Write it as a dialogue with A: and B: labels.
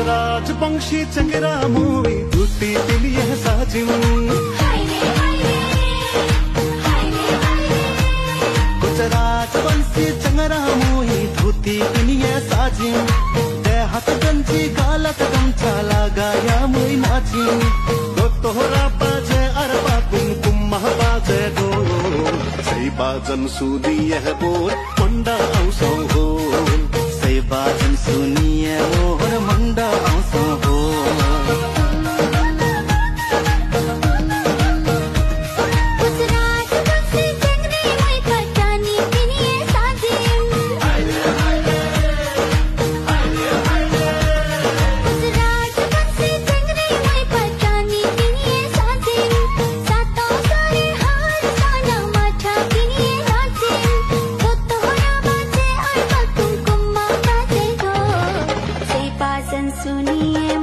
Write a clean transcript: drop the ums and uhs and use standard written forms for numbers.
A: राजवंशी चंगरा मोई धुती दिलिये साजिम कुछ राजवंशी चंगरा मोई धुती दिलिये साजिम दे हाथ गंजी गालत गमछा लगाया मोई नाचिम दो तोहरा बाजे अरबा कुमकुम बाजे दो सही बाजन सुनी यह बोल मंडा औसो हो सही बाजन सुनिए मोहर मंडा औसो हो
B: सुनिए